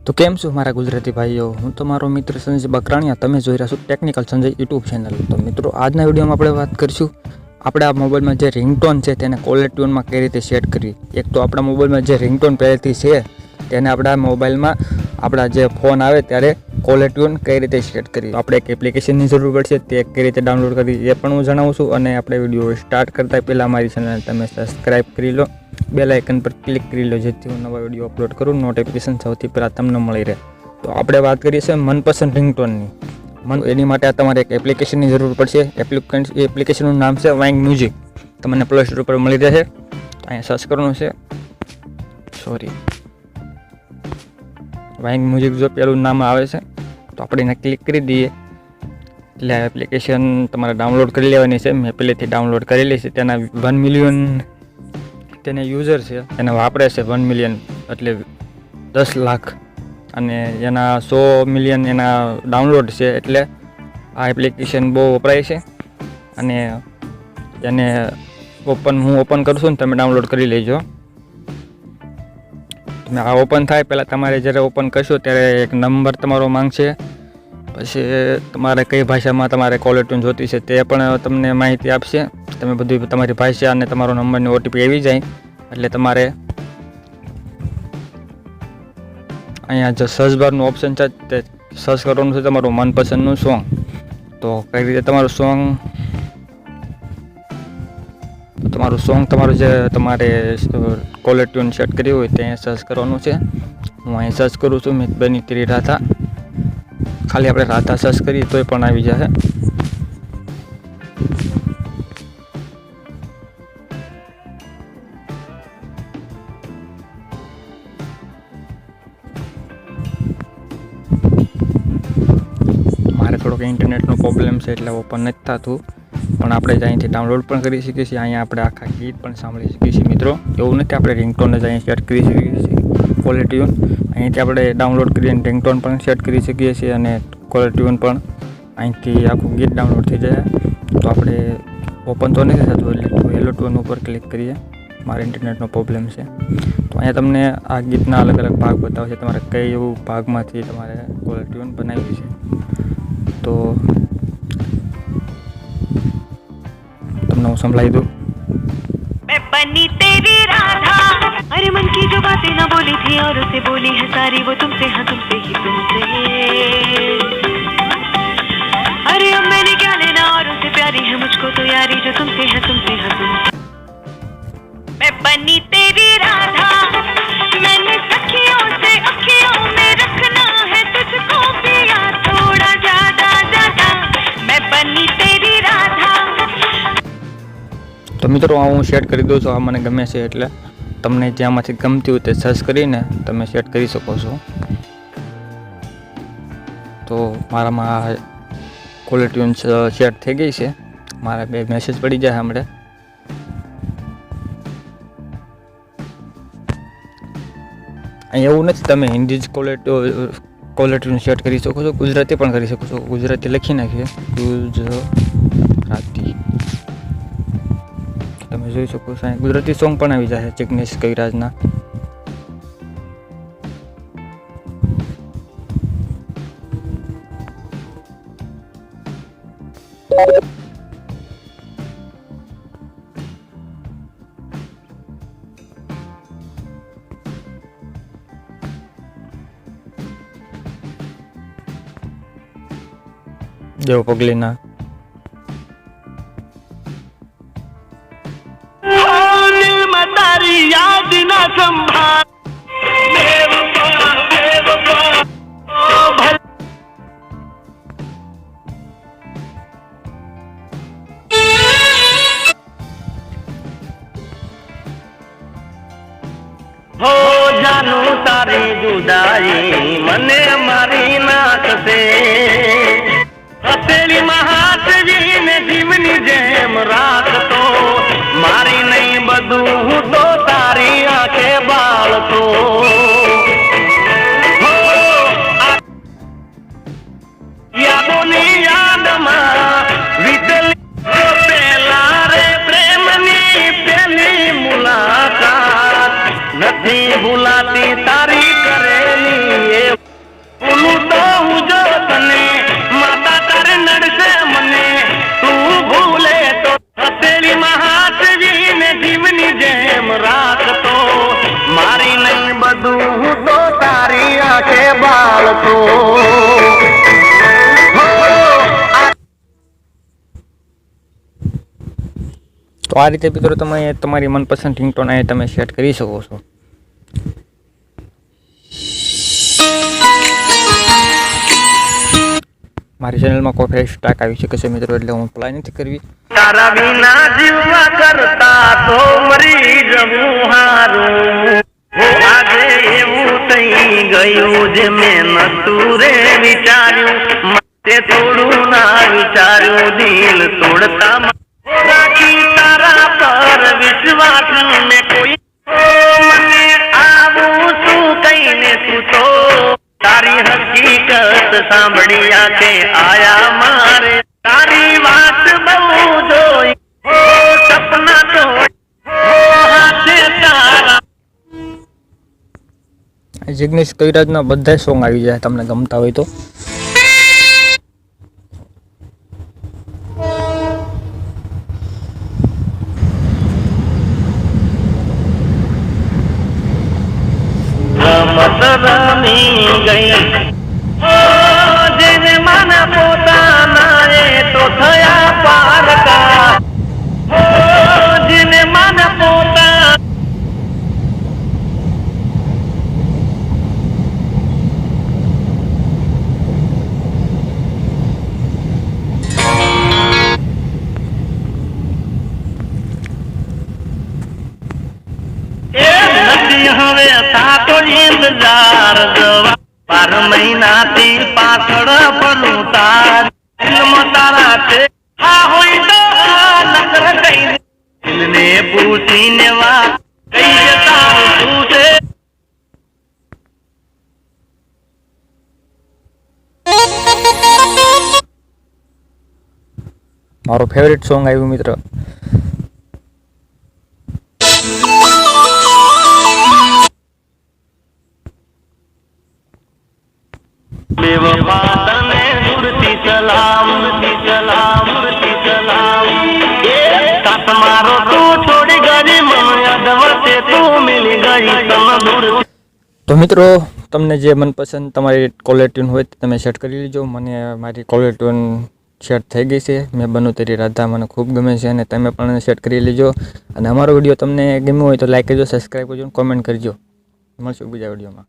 તો કેમ છો મારા ગુજરાતી ભાઈઓ, હું તમારો મિત્ર સંજય બકરાણિયા. તમે જોઈ રહ્યા છો ટેકનિકલ સંજય યુટ્યુબ ચેનલ. તો મિત્રો, આજના વિડીયોમાં આપણે વાત કરીશું આપણે આ મોબાઈલમાં જે રિંગટોન છે તેને કોલર ટ્યુનમાં કઈ રીતે સેટ કરવી. એક તો આપણા મોબાઈલમાં જે રિંગટોન પહેલેથી છે તેને આપણા મોબાઈલમાં આપણા જે ફોન આવે ત્યારે કોલર ટ્યુન કઈ રીતે સેટ કરવી. આપણે એક એપ્લિકેશનની જરૂર પડશે, તે કઈ રીતે ડાઉનલોડ કરવી એ પણ હું જણાવું છું. અને આપણે વિડીયો સ્ટાર્ટ કરતાં પહેલાં મારી ચેનલ તમે સબસ્ક્રાઈબ કરી લો, બેલ આઇકન પર ક્લિક કરી લો, જેથી હું નવા વિડીયો અપલોડ કરું નોટિફિકેશન સૌથી પહેલાં તમને મળી રહે. તો આપણે વાત કરીએ છીએ મનપસંદ રિંગટોનની. એની માટે તમારે એક એપ્લિકેશનની જરૂર પડશે. એપ્લિકેશનનું નામ છે વાઇંગ મ્યુઝિક. તમને પ્લે સ્ટોર પર મળી રહેશે. અહીંયા સર્ચ કરવાનું છે, વાઇંગ મ્યુઝિક જો પેલું નામ આવે છે તો આપણે એને ક્લિક કરી દઈએ એટલે આ એપ્લિકેશન તમારે ડાઉનલોડ કરી લેવાની છે. મેં પહેલેથી ડાઉનલોડ કરેલી છે. તેના 1 મિલિયન તેને યુઝર છે, એને વાપરે છે 1 મિલિયન એટલે 10 લાખ, અને એના 100 મિલિયન એના ડાઉનલોડ છે. એટલે આ એપ્લિકેશન બહુ વપરાય છે. અને એને હું ઓપન કરું છું ને તમે ડાઉનલોડ કરી લેજો. તમે આ ઓપન થાય પહેલાં તમારે જ્યારે ઓપન કરશો ત્યારે એક નંબર તમારો માંગશે. પછી તમારે કઈ ભાષામાં તમારે કોલર ટ્યુન જોતી છે તે પણ તમને માહિતી આપશે. તમે બધું તમારી ભાષા અને તમારો નંબરની ઓટીપી આવી જાય એટલે તમારે અહીંયા જે સર્ચ બારનું ઓપ્શન છે તે સર્ચ કરવાનું છે તમારું મનપસંદનું સોંગ. તો કઈ રીતે તમારું સોંગ જે તમારે કોલર ટ્યુન સેટ કરી હોય તે સર્ચ કરવાનું છે. હું અહીં સર્ચ કરું છું મિતબેની તેરી રાધા. ખાલી આપણે રાધા સર્ચ કરીએ તોય પણ આવી જશે. મારે થોડોક ઇન્ટરનેટનો પ્રોબ્લેમ છે એટલે ઓપન નથી થતું, પણ આપણે જ અહીંથી ડાઉનલોડ પણ કરી શકીએ છીએ. અહીંયા આપણે આખા ગીત પણ સાંભળી શકીએ છીએ. મિત્રો, એવું નથી આપણે રિંગટોન જ અહીં સેટ કરી શકીએ છીએ. કોલર ટ્યુન અહીંથી આપણે ડાઉનલોડ કરીને રિંગટોન પણ સેટ કરી શકીએ છીએ, અને કોલર ટ્યુન પણ અહીંથી આખું ગીત ડાઉનલોડ થઈ જાય. તો આપણે ઓપન તો નથી થતું એટલે હેલો ટ્યુન ઉપર ક્લિક કરીએ. મારે ઇન્ટરનેટનો પ્રોબ્લેમ છે. તો અહીંયા તમને આ ગીતના અલગ અલગ ભાગ બતાવશે, તમારે કઈ એવું ભાગમાંથી તમારે કોલર ટ્યુન બનાવવી છે. તો તમને હું સંભળાવી દઉં. मैं बनी तेरी राधा, अरे मन की जो बातें ना बोली थी और उसे बोली है सारी वो तुमसे हाँ तुमसे ही तुमसे. अरे अब मैंने क्या लेना और उसे प्यारी है मुझको तो यारी जो तुमसे है तुमसे हाँ तुमसे. मैं बनी तेरी राधा, मैंने सखियों से अखियों में रखना है तुझको पिया थोड़ा ज्यादा ज्यादा. मैं बनी तेरी राधा. તો મિત્રો, આ હું સેટ કરી દઉં છું. આ મને ગમે છે એટલે તમને જ્યાંમાંથી ગમતી હોય તે સર્ચ કરીને તમે સેટ કરી શકો છો. તો મારામાં આ કોલર ટ્યુન સેટ થઈ ગઈ છે. મારા 2 મેસેજ પડી જાય હમણાં. અહીં એવું નથી, તમે હિન્દી જ કોલર ટ્યુન સેટ કરી શકો છો, ગુજરાતી પણ કરી શકો છો. ગુજરાતી લખી નાખીએ, ગુજરાતી. તમે જોઈ શકો છો ગુજરાતી સોંગ પણ આવી જાય જિગ્નેશ કવિરાજના. દેવ પગલીના. याद ना संभाल हो जानू तारी जुदाई मने मारी नाक से हथेली महात जी ने जीवनी जेम राख तो मारी नहीं बदू तो तारी आंखें बाल तो यादोनी याद માં વીતેલી પેલા રે પ્રેમની પેલી મુલાકાત નથી ભૂલાતી તારી કરેલી એ રાખે બાળતો તો આ રીતે મિત્રો તમે તમારી મનપસંદ રિંગટોન અહીં તમે સેટ કરી શકો છો. મારી ચેનલમાં કોઈ ફ્રેશ સ્ટાક આવી શકે છે મિત્રો, એટલે હું અપ્લાય નથી કરવી. તારા વિના જીવવા કરતા તો મરી જવું હારું. આજે એવું થઈ ગયું જે મેં નતું રે વિચાર્યું, તે થોડું ના વિચાર્યું, દિલ તોડતા રાખી તારા પર વિશ્વાસ મેં કોઈ મને આવું શું કહીને તું તો તારી હકીકત સાંભળી આંખે આયા મારે, તારી વાત બહુ જોઈ સપના તો હાથે તારા. જિગ્નેશ કવિરાજના બધા સોંગ આવી જાય તમને ગમતા હોય તો. રમત રમી ગઈ જેને માના પોતાના એ તો થયા પારકા, જેને માના પોતા હવે થાતો ઇંતજાર જવા 12 મહિનાથી પાછળ પડું તાર ફિલ્મ તારા છે આ હોય તો નકર કઈ દિલને પૂછીને વાત કઈ તારું શું છે. મારો ફેવરેટ સોંગ આવ્યું મિત્ર. બેવફા તને દૂરથી સલામ, દૂરથી સલામ. સાથ મારો તું છોડી ગઈ મન યાદ વચ્ચે તું મિલી ગઈ તમ દૂર. તો મિત્રો તમને જે મનપસંદ તમારી કોલર ટ્યુન હોય તે તમે સેટ કરી લેજો. મને મારી કોલર ટ્યુન સેટ થઈ ગઈ છે. મેં બનું તેરી રાધા મને ખૂબ ગમે છે અને તમે પણ સેટ કરી લેજો. અને અમારો વિડીયો તમને ગમ્યો હોય તો લાઈક કરજો, સબસ્ક્રાઈબ કરજો, કોમેન્ટ કરજો. મળશું બીજા વિડીયોમાં.